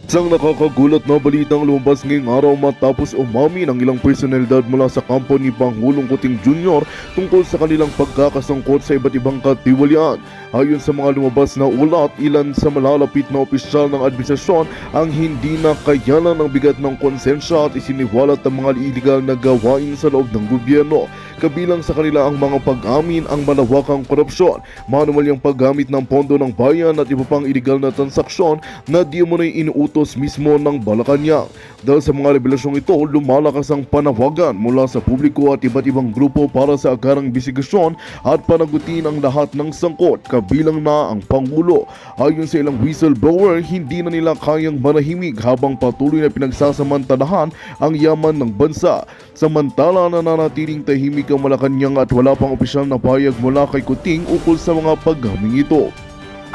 Isang nakakagulat na balitang lumabas ngayong araw matapos umamin ang ilang personalidad mula sa kampo ni Pangulong Kuting Jr. tungkol sa kanilang pagkakasangkot sa iba't ibang katiwalian. Ayon sa mga lumabas na ulat, ilan sa malalapit na opisyal ng administrasyon ang hindi na kayanan ng bigat ng konsensya at isiniwalat ang mga iligal na gawain sa loob ng gobyerno. Kabilang sa kanila ang mga pag-amin ang malawakang korupsyon, manumalyang paggamit ng pondo ng bayan at iba pang iligal na transaksyon na di mo na inuutos mismo ng Malacanang. Dahil sa mga revelasyong ito, lumalakas ang panawagan mula sa publiko at iba't ibang grupo para sa agarang investigasyon at panagutin ang lahat ng sangkot, kabilang na ang Pangulo. Ayon sa ilang whistleblower, hindi na nila kayang manahimik habang patuloy na pinagsasamantalahan ang yaman ng bansa. Samantala, nananatiling tahimik ang Malacanang at wala pang opisyal na pahayag mula kay Kuting ukol sa mga paghaming ito.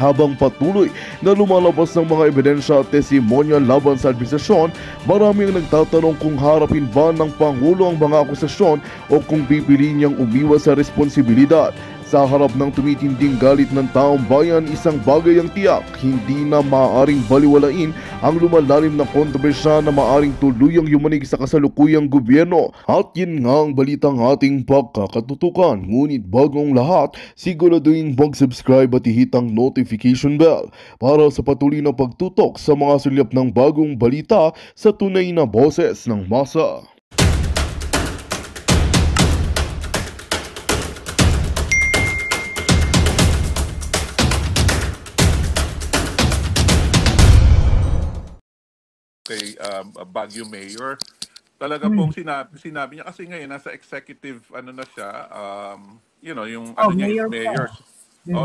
Habang patuloy na lumalabas ng mga ebidensya at testimonya laban sa administrasyon, marami ang nagtatanong kung harapin ba ng Pangulo ang mga akusasyon o kung pipiliin niyang umiwas sa responsibilidad. Sa harap ng tumitinding galit ng taong bayan, isang bagay ang tiyak, hindi na maaaring baliwalain ang lumalalim na kontrobersya na maaaring tuluyang yumanig sa kasalukuyang gobyerno. At yun nga ang balitang ating pagkakatutukan. Ngunit bagong lahat, siguraduhin mag-subscribe at ihit ang notification bell para sa patuloy na pagtutok sa mga sulyap ng bagong balita sa tunay na boses ng masa. Kay Baguio Mayor. Talaga pong sinabi niya kasi ngayon nasa executive ano na siya, yung ano niya is mayor.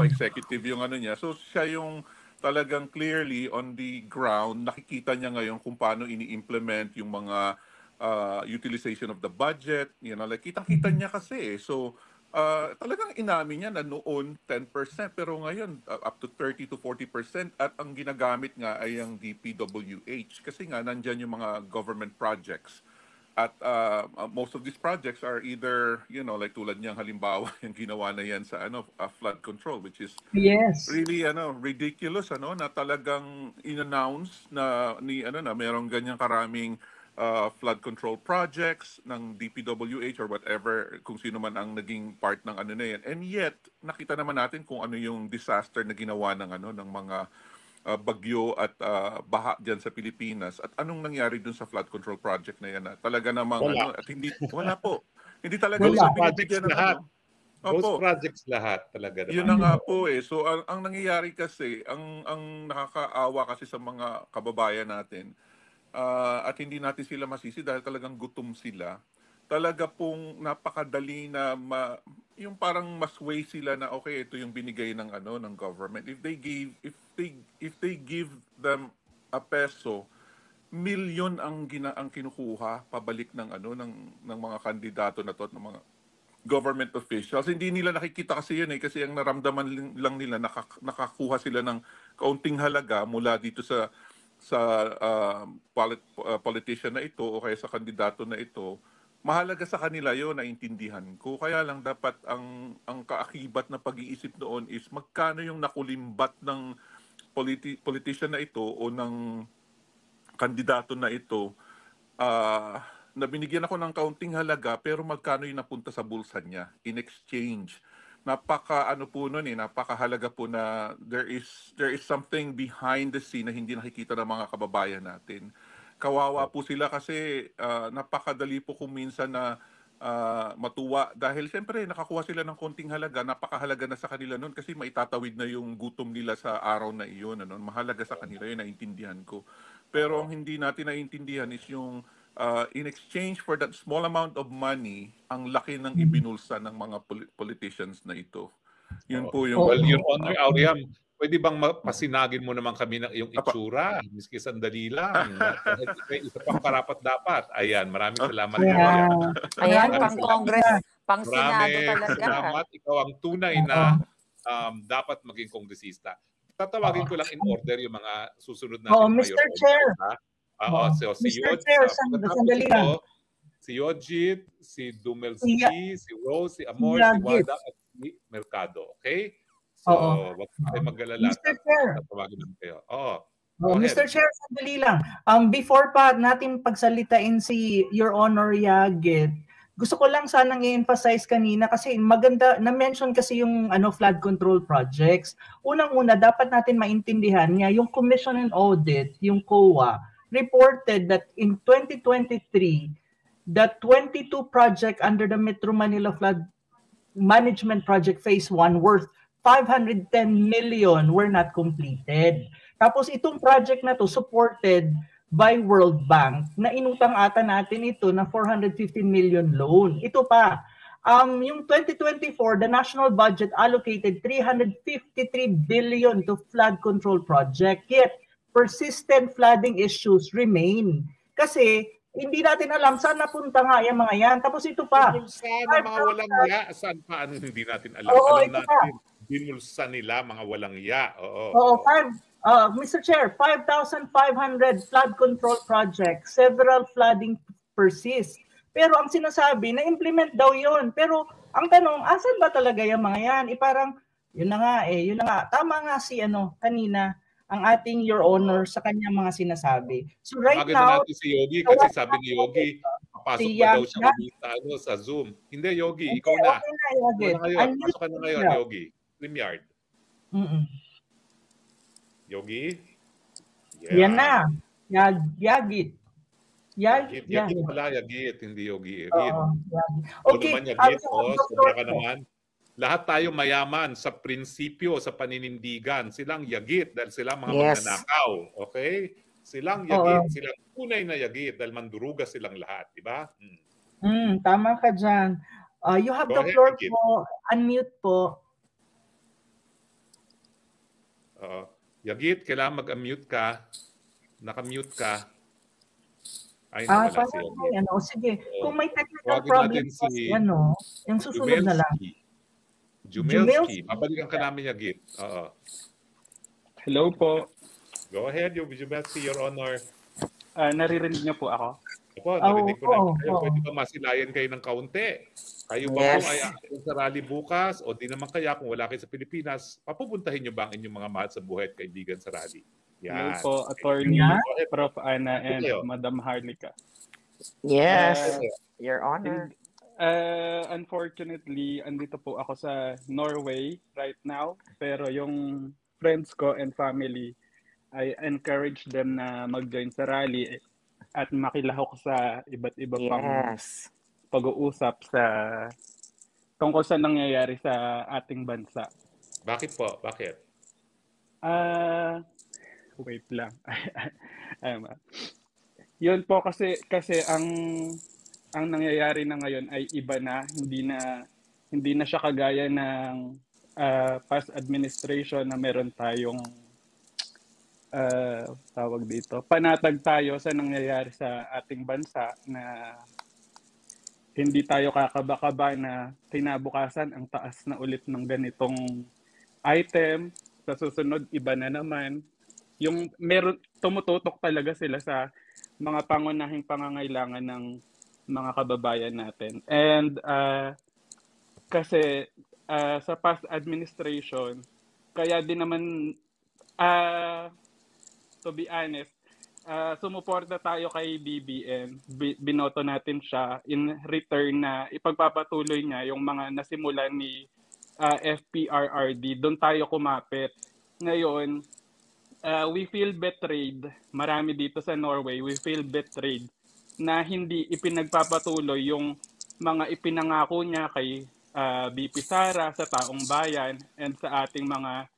Executive yung ano niya. So siya yung talagang clearly on the ground, nakikita niya ngayon kung paano ini-implement yung mga utilization of the budget, like kitang-kita niya kasi. So talagang inamin niya na noon 10% pero ngayon up to 30 to 40% at ang ginagamit nga ay ang DPWH kasi nga nandyan yung mga government projects at most of these projects are either like tulad niyang halimbawa yung ginawa na yan sa flood control, which is really ridiculous na talagang in-announce na merong ganyang karaming flood control projects ng DPWH or whatever, kung sino man ang naging part ng na yan. And yet, nakita naman natin kung ano yung disaster na ginawa ng mga bagyo at baha diyan sa Pilipinas. At anong nangyari dun sa flood control project na yan? Talaga namang at wala po. Hindi talaga nila binibigyan ng Those projects lahat talaga naman. Yun na nga po eh. So ang nangyayari kasi, ang nakakaawa kasi sa mga kababayan natin, at hindi natin sila masisi dahil talagang gutom sila. Talaga pong napakadali na yung parang masway sila na okay, ito yung binigay ng ng government. If they give them a peso, milyon ang kinukuha pabalik ng ng mga kandidato na to, ng mga government officials. Hindi nila nakikita kasi yun kasi ang naramdaman lang nila nakakuha sila ng kaunting halaga mula dito sa politician na ito o kaya sa kandidato na ito. Mahalaga sa kanila yon, naintindihan ko. Kaya lang dapat ang kaakibat na pag-iisip noon is magkano yung nakulimbat ng politician na ito o ng kandidato na ito, na binigyan ako ng kaunting halaga pero magkano yung napunta sa bulsa niya in exchange. Napakahalaga po na there is something behind the scene na hindi nakikita ng mga kababayan natin. Kawawa po sila kasi napakadali po kung minsan na matuwa dahil siyempre nakakuha sila ng konting halaga, napakahalaga na sa kanila noon kasi maitatawid na yung gutom nila sa araw na iyon. Mahalaga sa kanila yun, naintindihan ko. Pero ang hindi natin naintindihan is yung in exchange for that small amount of money, ang laki ng ibinulsa ng mga politicians na ito. Yun po yung... Well, Your Honor, Auriam, pwede bang pasinagin mo naman kami ng iyong itsura? Miski sandali lang. Isa pang karapat-dapat. Ayan, maraming salamat. Ayan, pang-Congress, pang-Senado talaga. Salamat. Ikaw ang tunay na dapat maging kongresista. Tatawagin ko lang in order yung mga susunod natin. Mr. Chair. Si Mr. Chair, sandali lang. Si Yojit, si Dumelski, si Rose, si Amor, si Wada, at si Mercado. Okay? So, wag kayo mag-alala. Mr. Chair. Tatawagin namin kayo. Go Mr. ahead. Chair, sandali lang. Before pa natin pagsalitain si Your Honor Yagit, gusto ko lang sanang i-emphasize kanina kasi maganda, na-mention kasi yung flood control projects. Unang-una, dapat natin maintindihan niya yung Commission on Audit, yung COA, reported that in 2023, the 22 project under the Metro Manila Flood Management Project Phase 1 worth 510 million were not completed. Tapos itong project na to supported by World Bank na inutang ata natin ito na 450 million loan. Ito pa, yung 2024, the national budget allocated 353 billion to flood control project. Yet, persistent flooding issues remain. Kasi, hindi natin alam saan napunta nga yung mga yan. Tapos ito pa. Binulsa ng mga walang ya. Saan pa? Ano hindi natin alam? Oo, Alam ito natin. Binulsa nila mga walang ya. Oo, Mr. Chair, 5,500 flood control projects, several flooding persist. Pero ang sinasabi, na-implement daw yon. Pero ang tanong, asan ba talaga yung mga yan? Parang, yun na nga. Tama nga si kanina, ang ating Your Honor sa kanyang mga sinasabi. So right now, natin si Yogi kasi sabi ni Yogi, papasok ba daw siya sa Zoom? Hindi, Yogi, ikaw na. Okay na, Yogi. Pasok ka na ngayon, Yogi. StreamYard. Yogi? Yeah. Yan na. Yagit. Yagit pala, Yagit, hindi Yogi. Yagit. Okay. Naman, Yagit, sobra ka naman. Lahat tayo mayaman sa prinsipyo, sa paninindigan. Silang Yagit dahil sila mga magnanakaw. Okay? Silang Yagit. Silang tunay na Yagit dahil manduruga silang lahat. Diba? Tama ka dyan. You have the floor po. Unmute po. Yagit, kailangan mag-unmute ka. Naka-mute ka. Ay, nawala si Yagit. Sige. Kung may technical problem si yung susunod na lang. Jumelski. Babalikan ka namin, Yagit. Hello po. Go ahead, Jumelski, Your Honor. Naririnig niyo po ako? Opo, narinig ko na kayo. Pwede ba masilayan kayo ng kaunti? Kayo ba po ay aayon sa rally bukas? O di naman kaya kung wala kayo sa Pilipinas, papupuntahin niyo ba ang inyong mga mahal sa buhay at kaibigan sa rally? Hello po, Attorney Prof. Ana and Madam Harlika. Yes, Your Honor. Unfortunately, andito po ako sa Norway right now. Pero yung friends ko and family, I encourage them na mag-join sa rally at makilahok sa iba't iba pang pag-uusap sa tungkol sa nangyayari sa ating bansa. Bakit po? Bakit? Wait lang. Yun po kasi ang nangyayari na ngayon ay iba na, hindi na siya kagaya ng past administration na meron tayong tawag dito, panatag tayo sa nangyayari sa ating bansa na hindi tayo kakaba-kaba na kinabukasan ang taas na ulit ng ganitong item. Sa susunod, iba na naman. Yung meron, tumututok talaga sila sa mga pangunahing pangangailangan ng mga kababayan natin. And kasi sa past administration, kaya din naman, to be honest, sumuporta tayo kay BBM. Binoto natin siya in return na ipagpapatuloy niya yung mga nasimulan ni FPRRD. Doon tayo kumapit. Ngayon, we feel betrayed. Marami dito sa Norway, we feel betrayed na hindi ipinagpapatuloy yung mga ipinangako niya kay BP Sara, sa taong bayan, and sa ating mga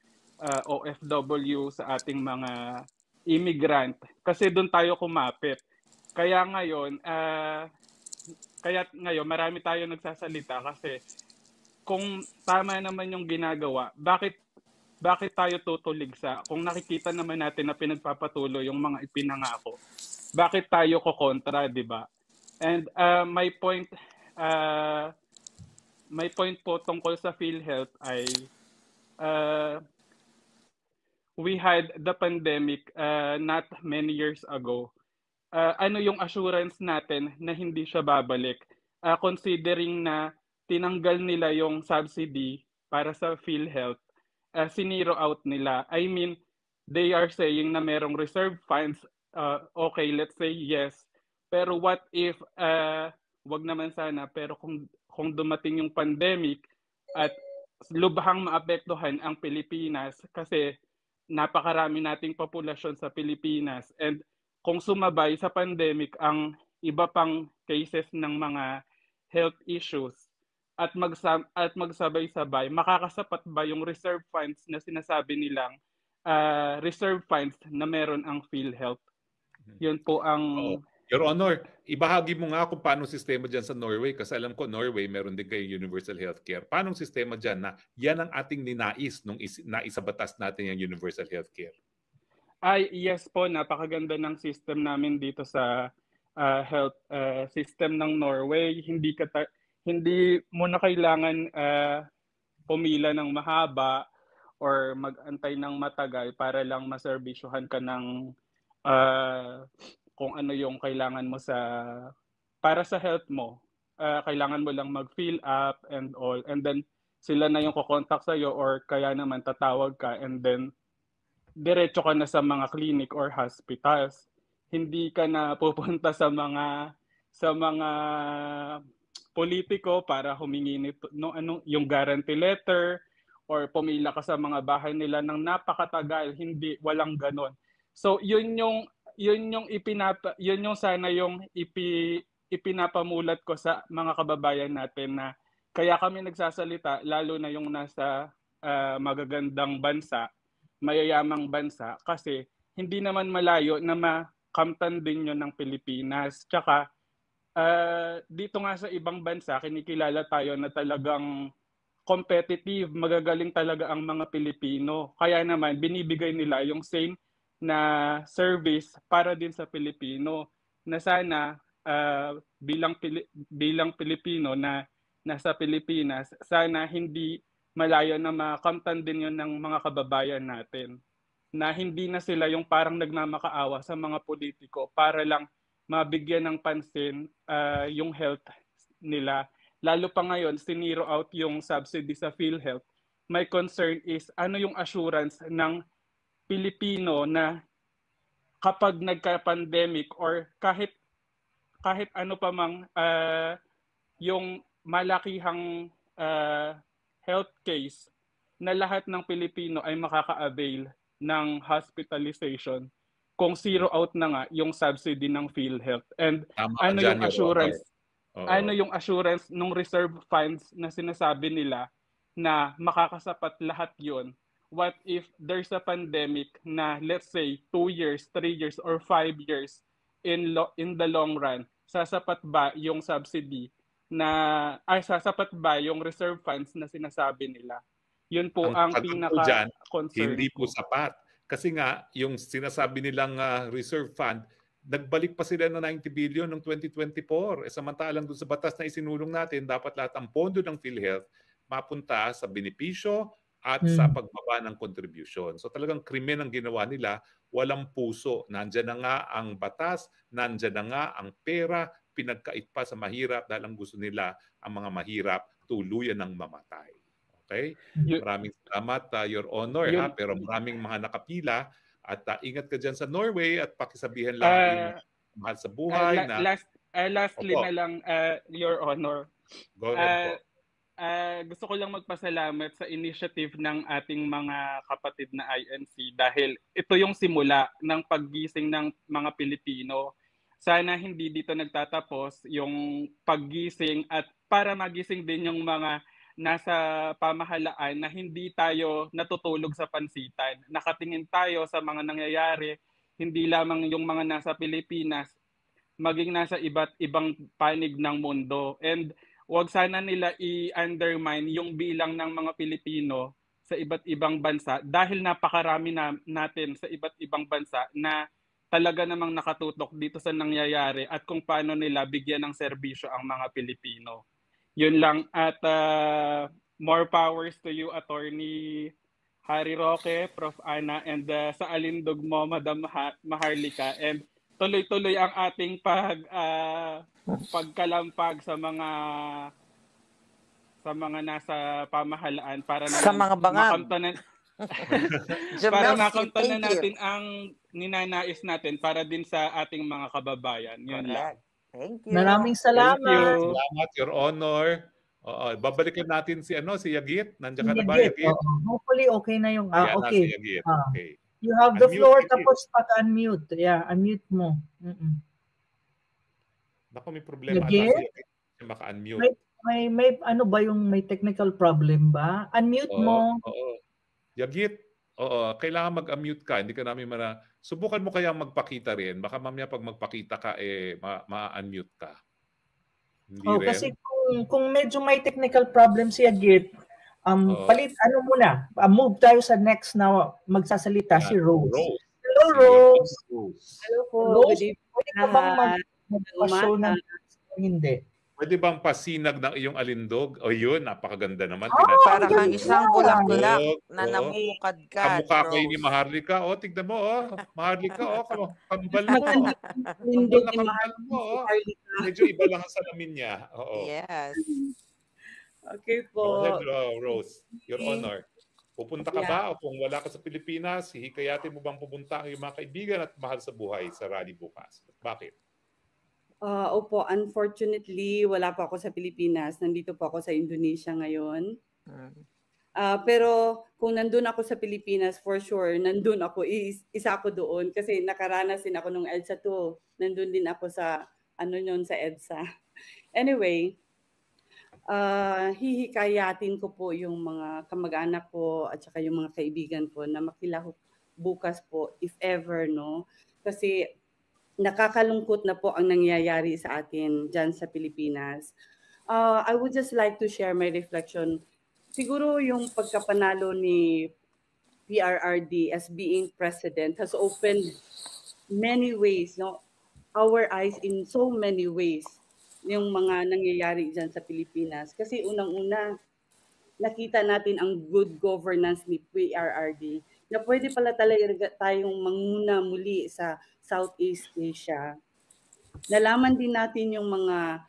OFW, sa ating mga immigrant. Kasi doon tayo kumapit. Kaya ngayon, marami tayo nagsasalita kasi kung tama naman yung ginagawa, bakit tayo tutulig kung nakikita naman natin na pinagpapatuloy yung mga ipinangako, bakit tayo kokontra, di ba? And my point po tungkol sa PhilHealth ay we had the pandemic not many years ago. Ano yung assurance natin na hindi siya babalik? Considering na tinanggal nila yung subsidy para sa PhilHealth, siniro out nila. I mean, they are saying na merong reserve funds. Okay, let's say yes. Pero what if, wag naman sana, pero kung dumating yung pandemic at lubhang maapektuhan ang Pilipinas kasi napakarami nating populasyon sa Pilipinas, and kung sumabay sa pandemic ang iba pang cases ng mga health issues at magsabay-sabay, makakasapat ba yung reserve funds na sinasabi nilang reserve funds na meron ang PhilHealth? Yun po ang... Your Honor, ibahagi mo nga kung paano sistema dyan sa Norway, kasi alam ko Norway meron din kayo universal healthcare. Paano sistema dyan na yan ang ating ninais nung naisabatas natin yung universal healthcare? Yes po, napakaganda ng system namin dito sa health system ng Norway. Hindi mo na kailangan pumila ng mahaba or mag-antay ng matagal para lang maservisyohan ka ng kung ano yung kailangan mo para sa health mo. Kailangan mo lang mag-fill up and all, and then sila na yung kukontak sa'yo or kaya naman tatawag ka, and then diretso ka na sa mga clinic or hospitals. Hindi ka na pupunta sa mga politiko para humingi nito yung guarantee letter or pumila ka sa mga bahay nila ng napakatagal. Walang ganon. So yun yung sana yung ipinapamulat ko sa mga kababayan natin, na kaya kami nagsasalita, lalo na yung nasa magagandang bansa, mayayamang bansa, kasi hindi naman malayo na makamtan din yun ng Pilipinas. Tsaka dito nga sa ibang bansa, kinikilala tayo na talagang competitive, magagaling talaga ang mga Pilipino. Kaya naman binibigay nila yung same na service para din sa Pilipino, na sana bilang Pilipino na nasa Pilipinas, sana hindi malayo na makamtan din yun ng mga kababayan natin, na hindi na sila yung parang nagmamakaawa sa mga politiko para lang mabigyan ng pansin yung health nila. Lalo pa ngayon, siniro out yung subsidy sa PhilHealth. My concern is ano yung assurance ng Pilipino na kapag nagka-pandemic or kahit ano pa mang yung malakihang health case, na lahat ng Pilipino ay makaka-avail ng hospitalization kung zero out na nga yung subsidy ng PhilHealth. And ano yung assurance? Ano yung assurance ng reserve funds na sinasabi nila na makakasapat lahat yun? What if there's a pandemic na, let's say, 2 years, 3 years, or 5 years in the long run? Sasapat ba yung subsidy sasapat ba yung reserve funds na sinasabi nila? Yun po ang pinaka-concern. Hindi po sapat. Kasi nga, yung sinasabi nilang reserve fund, nagbalik pa sila ng 90 billion noong 2024. Samantalang doon sa batas na isinulong natin, dapat lahat ang pondo ng PhilHealth mapunta sa benepisyo at sa pagbaba ng contribution. So talagang krimen ang ginawa nila, walang puso. Nandyan na nga ang batas, nandyan na nga ang pera, pinagkait pa sa mahirap dahil ang gusto nila ang mga mahirap tuluyan ng mamatay. Okay? Maraming salamat, Your Honor. Pero maraming mga nakapila at ingat ka dyan sa Norway at pakisabihan lang yung mahal sa buhay. Lastly na lang, Your Honor. Go ahead po. Gusto ko lang magpasalamat sa initiative ng ating mga kapatid na INC dahil ito yung simula ng paggising ng mga Pilipino. Sana hindi dito nagtatapos yung paggising, at para magising din yung mga nasa pamahalaan na hindi tayo natutulog sa pansitan. Nakatingin tayo sa mga nangyayari, hindi lamang yung mga nasa Pilipinas, maging nasa iba't ibang panig ng mundo. And wag sana nila i-undermine yung bilang ng mga Pilipino sa iba't ibang bansa dahil napakarami natin sa iba't ibang bansa na talaga namang nakatutok dito sa nangyayari at kung paano nila bigyan ng serbisyo ang mga Pilipino. Yun lang, at more powers to you, Attorney Harry Roque, Prof. Ana, and sa alindog mo, Madam Maharlika, and tuloy-tuloy ang ating pagkalampag sa mga nasa pamahalaan para sa mga bangang. Para Jamel C, makamtan na thank you. natin ang ninanais natin para din sa ating mga kababayan. Yun lang. Correct. Thank you. Maraming Thank salamat. you. Salamat, Your Honor. Babalikan natin si Yagit. Nandiyan ka na ba, Yagit, Yagit? hopefully okay na yung Ayan na si okay. Yagit. Okay. You have the Unmute, floor Yagit. tapos pag-unmute. Yeah, unmute mo. Naku, may problema ata Yagit? si Yagit. Maka-unmute. May ano ba yung may technical problem ba? Unmute mo. Oo. Yagit, kailangan mag-unmute ka. Hindi ka namin subukan mo kayang magpakita rin. Baka mamaya pag magpakita ka, ma-unmute ka. Hindi rin. Kasi kung medyo may technical problem si Yagit, move tayo sa next na magsasalita si Rose. Hello, Rose. Hello po. Rose, pwede ka bang mag-show ng hindi? Pwede bang pasinag ng iyong alindog? Yun, napakaganda naman. Parang ang isang bulak-bulak na namumukadkad. Kamukha kayo ni Maharlika. Tignan mo, Maharlika, kambal mo. Kambal na kambal mo. Medyo iba lang ang salamin niya. Yes. Okay po. Go ahead, Rose. Your Honor. Pupunta ka ba o kung wala ka sa Pilipinas, hihikayatin mo bang pupunta ang iyong mga kaibigan at mahal sa buhay sa rally bukas? Bakit? Opo, unfortunately, wala pa ako sa Pilipinas. Nandito po ako sa Indonesia ngayon. Pero kung nandun ako sa Pilipinas, for sure, nandun ako, isa ako doon. Kasi nakaranas din ako nung EDSA 2. Nandun din ako sa, sa EDSA. Anyway, hihikayatin ko po yung mga kamag-anak ko at saka yung mga kaibigan ko na makilahok bukas po, if ever, no? Kasi nakakalungkot na po ang nangyayari sa atin dyan sa Pilipinas. I would just like to share my reflection. Siguro yung pagkapanalo ni PRRD as being president has opened many ways, no? Our eyes in so many ways, yung mga nangyayari dyan sa Pilipinas. Kasi unang-una, nakita natin ang good governance ni PRRD na pwede pala talaga tayong manguna muli sa Southeast Asia. Nalaman din natin yung mga,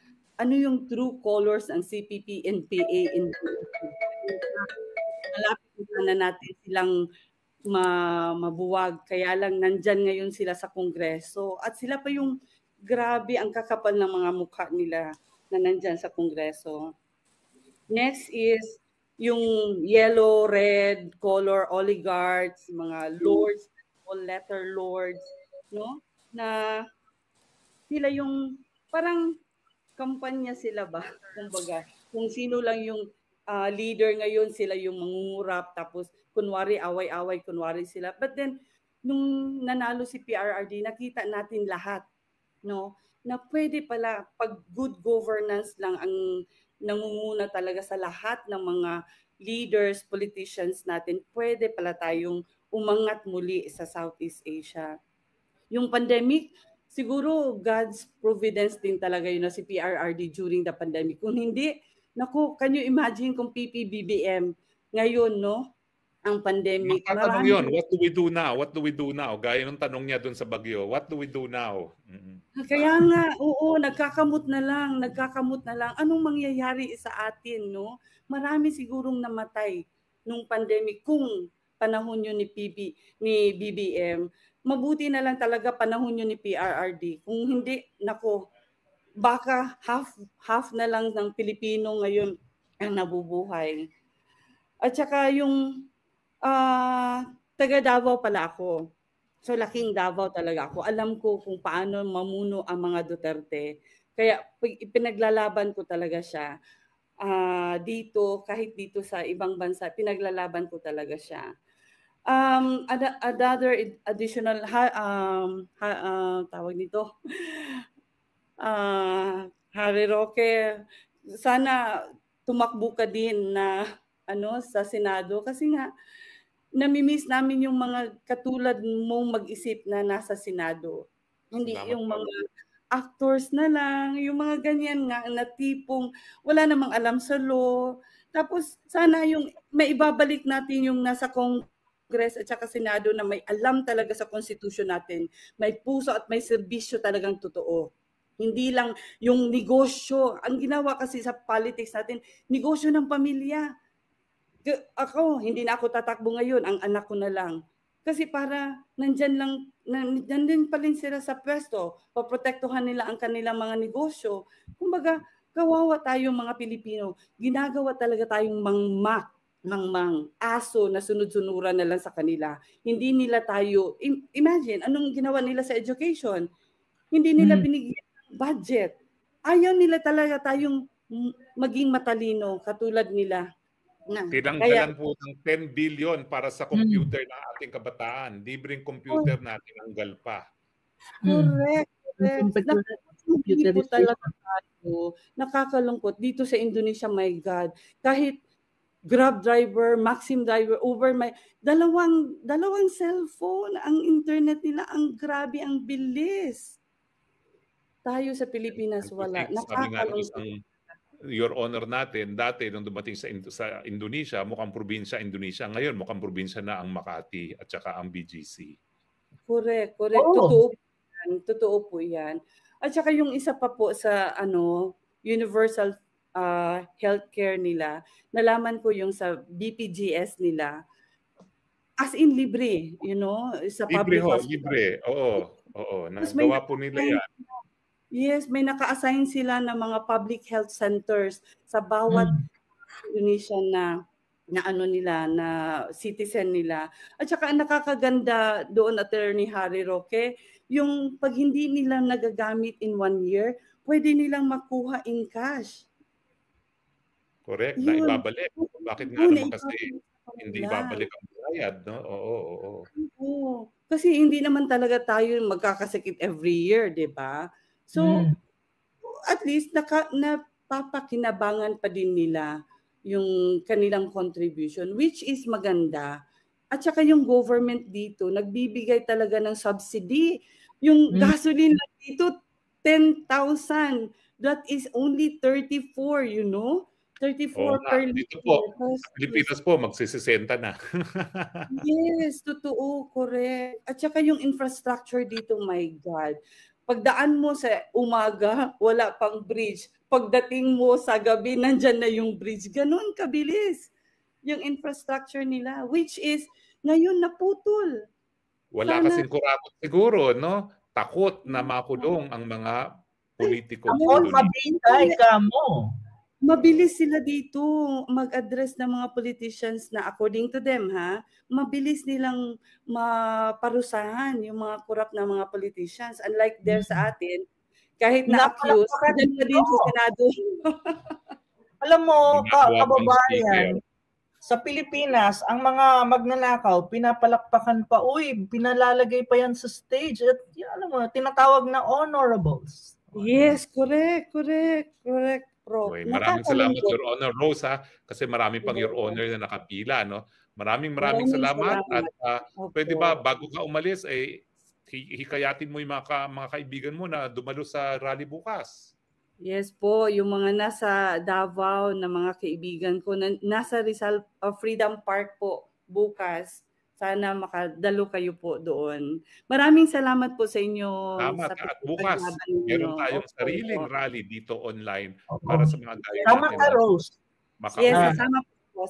yung true colors ng CPP, NPA, nalapit na natin silang mabuwag. Kaya lang nandyan ngayon sila sa Kongreso. At sila pa yung grabe ang kakapal ng mga mukha nila na nandyan sa Kongreso. Next is yung yellow, red color oligarchs, mga lords, all letter lords, no? Na sila yung parang kampanya sila ba? Kumbaga, kung sino lang yung leader ngayon, sila yung mangungurap, tapos kunwari away-away, kunwari sila. But then, nung nanalo si PRRD, nakita natin lahat, no? Na pwede pala, pag good governance lang ang nangunguna talaga sa lahat ng mga leaders, politicians natin, pwede pala tayong umangat muli sa Southeast Asia. Yung pandemic, siguro God's providence din talaga yun na si PRRD during the pandemic. Kung hindi, naku, can you imagine kung PPBBM ngayon, no? Ang pandemic. Tanong yun, what do we do now? What do we do now? Gaya nung tanong niya dun sa Baguio, what do we do now? Kaya nga, oo, nagkakamot na lang. Anong mangyayari sa atin, no? Marami sigurong namatay nung pandemic kung panahon yun ni BBM. Mabuti na lang talaga panahon yun ni PRRD. Kung hindi, nako, baka half na lang ng Pilipino ngayon ang nabubuhay. At saka yung taga Davao pala ako. So laking Davao talaga ako. Alam ko kung paano mamuno ang mga Duterte. Kaya pinaglalaban ko talaga siya. Dito, kahit dito sa ibang bansa, pinaglalaban ko talaga siya. Another additional tawag nito. Harry Roque, sana tumakbo ka din na sa Senado kasi nga namimiss namin yung mga katulad mong mag-isip na nasa Senado. Hindi yung mga actors na lang, yung mga ganyan nga na tipong wala namang alam sa law. Tapos sana yung maibabalik natin yung nasa Congress at saka Senado na may alam talaga sa Constitution natin. May puso at may serbisyo talagang totoo. Hindi lang yung negosyo. Ang ginawa kasi sa politics natin, negosyo ng pamilya. Ako, hindi na ako tatakbo ngayon, ang anak ko na lang. Kasi para nandyan pa rin sila sa pwesto, paprotektuhan nila ang kanilang mga negosyo. Kumbaga, kawawa tayong mga Pilipino. Ginagawa talaga tayong mangmang aso na sunod-sunuran na lang sa kanila. Hindi nila tayo, imagine, anong ginawa nila sa education? Hindi nila binigyan ng budget. Ayaw nila talaga tayong maging matalino katulad nila. Tinanggalan po ng 10 billion para sa computer ng ating kabataan. Libreng computer na tinanggal pa. Correct. Hindi po talaga tayo. Nakakalungkot. Dito sa Indonesia, my God, kahit Grab driver, Maxim driver, Uber, dalawang cellphone, ang internet nila, ang grabe, ang bilis. Tayo sa Pilipinas, wala. Nakakalungkot. Your Honor natin, dati nung dumating sa Indonesia, mukhang probinsya Indonesia. Ngayon, mukhang probinsya na ang Makati at saka ang BGC. Correct. Totoo po yan. At saka yung isa pa po sa universal healthcare nila, nalaman ko yung sa BPJS nila, as in libre, sa public hospital. Libre. Oo. Nagawa po nila yan. Yes, may naka-assign sila ng mga public health centers sa bawat Indonesian na citizen nila. At saka nakakaganda doon, Attorney Harry Roque, yung pag hindi nila nagagamit in 1 year, pwede nilang makuha in cash. Correct, na ibabalik. Bakit nga naman kasi hindi ibabalik ang bayad, no? Oo. Kasi hindi naman talaga tayo magkakasakit every year, di ba? So, at least napapakinabangan pa din nila yung kanilang contribution, which is maganda. At saka yung government dito, nagbibigay talaga ng subsidy. Yung gasoline dito, 10,000. That is only 34, 34 per dito liter. po, Pilipinas po, magsisisenta na. Yes, totoo, correct. At saka yung infrastructure dito, my God. Pagdaan mo sa umaga, wala pang bridge. Pagdating mo sa gabi, nandyan na yung bridge. Ganon kabilis yung infrastructure nila, which is ngayon naputol. Wala kasing kurakot siguro, no? Takot na makulong ang mga politiko. Takot mabintay ka mo. Mabilis sila dito mag-address ng mga politicians na according to them, mabilis nilang maparusahan yung mga corrupt na mga politicians. Unlike there sa atin, kahit na-accuse, dyan na din sa Senado. Alam mo, kababayan, sa Pilipinas, ang mga magnanakaw, pinapalakpakan pa, pinalalagay pa yan sa stage. At alam mo, tinatawag na honorables. Yes, correct. Okay, maraming salamat, Your Honor Rose, kasi marami pang Your Honor na nakapila, no? Maraming salamat. At pwede ba, bago ka umalis, hikayatin mo yung mga kaibigan mo na dumalo sa rally bukas? Yes po, yung mga nasa Davao na mga kaibigan ko, nasa Rizal Freedom Park po bukas. Sana makadalo kayo po doon. Maraming salamat po sa inyo. Salamat. At bukas, meron tayong sariling rally dito online para sa mga gaya natin. Tama ka, Rose. Yes,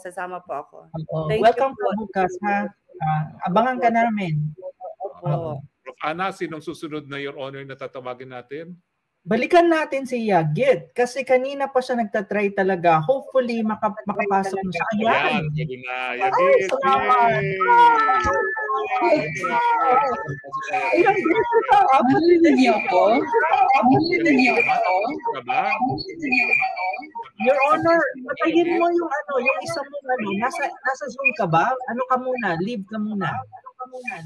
sasama po ako. Welcome po bukas, ha? Abangan ka namin. Opo. Prof. Ana, sinong susunod na Your Honor na tatawagin natin? Balikan natin si Yagit kasi kanina pa siya nagtatry talaga. Hopefully makapasok mo sa ayan. Pwede na, Yagit. Salamat. Your Honor, patayin mo yung isa mo nasa Zoom ka ba? Ano ka muna? Leave ka muna.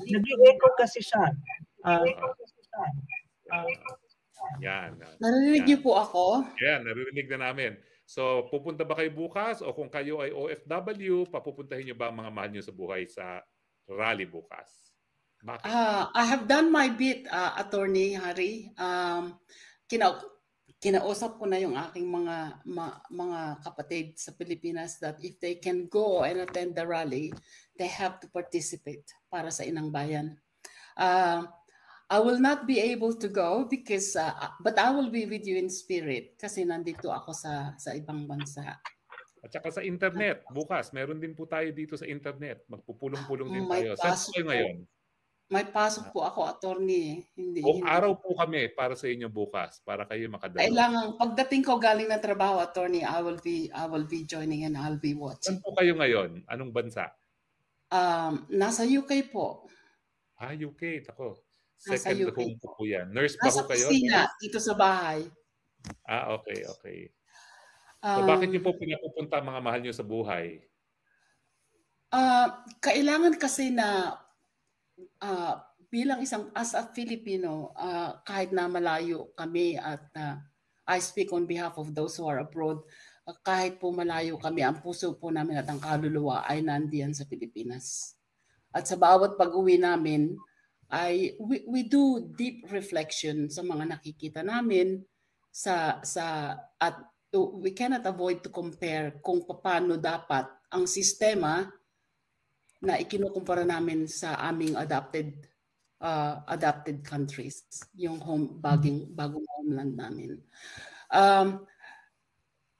Nag-echo kasi siya. Yan. Narinig niyo po ako? Yan, naririnig na namin. So, pupunta ba kayo bukas o kung kayo ay OFW, papupuntahin niyo ba ang mga mahal niyo sa buhay sa rally bukas? Bakit? I have done my bit, Attorney Harry. Kinausap ko na yung aking mga kapatid sa Pilipinas that if they can go and attend the rally, they have to participate para sa Inang Bayan. I will not be able to go because, but I will be with you in spirit kasi nandito ako sa ibang bansa. At saka sa internet, bukas, meron din po tayo dito sa internet. Magpupulong-pulong din May tayo. Saan pasok kayo po. ngayon? May pasok po ako, attorney. Buong araw po kami para sa inyo bukas, para kayo makadalo. Kailangan, pagdating ko galing ng trabaho, attorney, I will be joining and I'll be watching. Saan po kayo ngayon? Anong bansa? Nasa UK po. UK. Ako. Nasa Second UK home po yan. Nurse ba Nasa po kayo? kusina, dito sa bahay. Okay. So bakit niyo po pinapupunta ang mga mahal niyo sa buhay? Kailangan kasi na bilang as a Filipino, kahit na malayo kami at I speak on behalf of those who are abroad, kahit po malayo kami, ang puso po namin at ang kaluluwa ay nandiyan sa Pilipinas. At sa bawat pag-uwi namin, we do deep reflection sa mga nakikita namin at we cannot avoid to compare kung paano dapat ang sistema na ikinukumpara namin sa aming adopted countries, yung bagong homeland namin.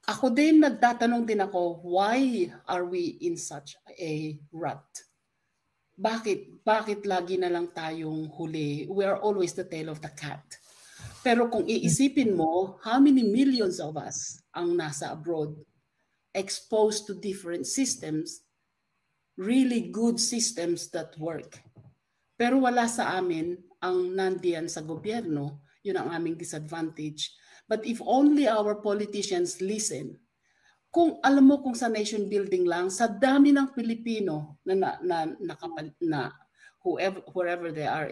Ako din, nagtatanong din ako, why are we in such a rut? Bakit lagi na lang tayong huli? We are always the tail of the cat. Pero kung iisipin mo, how many millions of us ang nasa abroad, exposed to different systems, really good systems that work. Pero wala sa amin ang nandiyan sa gobyerno, yun ang aming disadvantage. But if only our politicians listen, kung alam mo kung sa nation building lang, sa dami ng Pilipino na wherever they are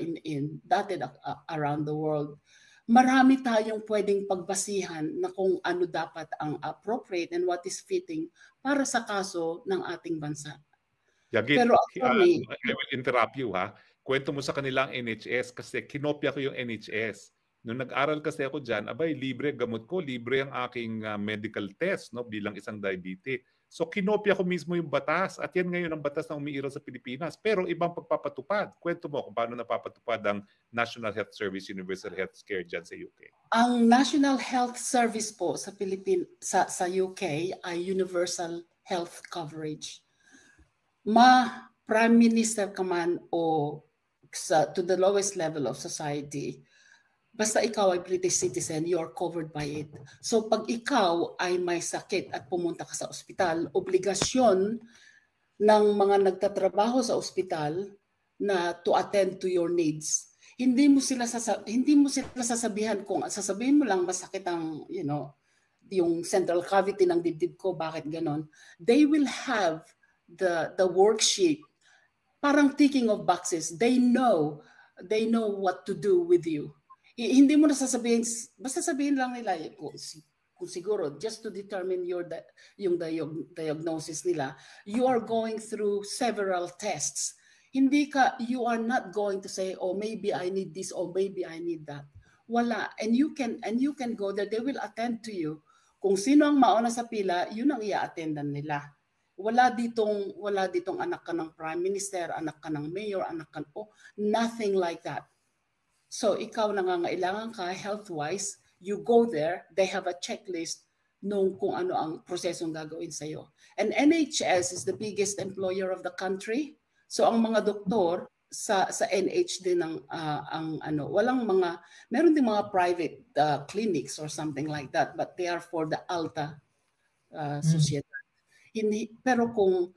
dotted around the world, marami tayong pwedeng pagbasihan na kung ano dapat ang appropriate and what is fitting para sa kaso ng ating bansa. Yagit, Pero I will interrupt you ha. Kwento mo sa kanilang NHS kasi kinopya ko yung NHS. Nung nag-aral kasi ako dyan, libre gamot ko, libre ang aking medical test bilang isang diabetic. So kinopya ko mismo yung batas at yan ngayon ang batas na umiiral sa Pilipinas. Pero ibang pagpapatupad. Kwento mo kung paano napapatupad ang National Health Service Universal Health Care dyan sa UK. Ang National Health Service po sa sa UK ay universal health coverage. Prime Minister ka man o to the lowest level of society, basta ikaw ay British citizen, you are covered by it. So pag ikaw ay may sakit at pumunta ka sa ospital, obligasyon ng mga nagtatrabaho sa ospital na to attend to your needs. Hindi mo sila sasabihan kung sasabihin mo lang masakit ang yung central cavity ng dibdib ko, bakit ganon. They will have the worksheet, parang ticking of boxes. They know what to do with you. Hindi mo na sasabihin, basta sabihin lang nila kung siguro just to determine yung diagnosis nila, you are going through several tests. You are not going to say, oh maybe I need this or maybe I need that. Wala. And you can go there, they will attend to you. Kung sino ang mauna sa pila, yun ang i-attendan nila. Wala ditong anak ka ng Prime Minister, anak ka ng Mayor, nothing like that. So ikaw nangangailangan ka health-wise, you go there, they have a checklist kung ano ang prosesong gagawin sa'yo. And NHS is the biggest employer of the country. So ang mga doktor sa NH din meron din mga private clinics or something like that, but they are for the alta society. Pero kung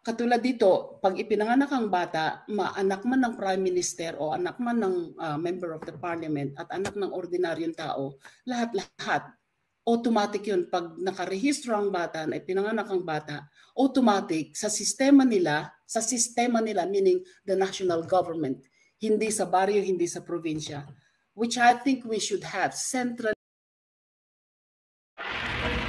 katulad dito, pag ipinanganak ang bata, anak man ng Prime Minister o anak man ng Member of the Parliament at anak ng ordinaryong tao, lahat-lahat, automatic yun. Pag nakarehistro ang bata, na ipinanganak ang bata, automatic sa sistema nila, meaning the national government, hindi sa baryo, hindi sa probinsya, which I think we should have central.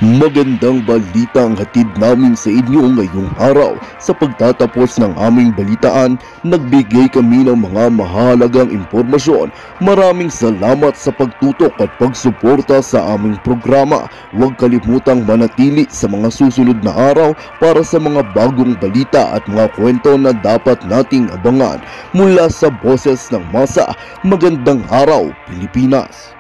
Magandang balita ang hatid namin sa inyo ngayong araw. Sa pagtatapos ng aming balitaan, nagbigay kami ng mga mahalagang impormasyon. Maraming salamat sa pagtutok at pagsuporta sa aming programa. Huwag kalimutang manatili sa mga susunod na araw para sa mga bagong balita at mga kwento na dapat nating abangan. Mula sa Boses ng Masa, magandang araw Pilipinas!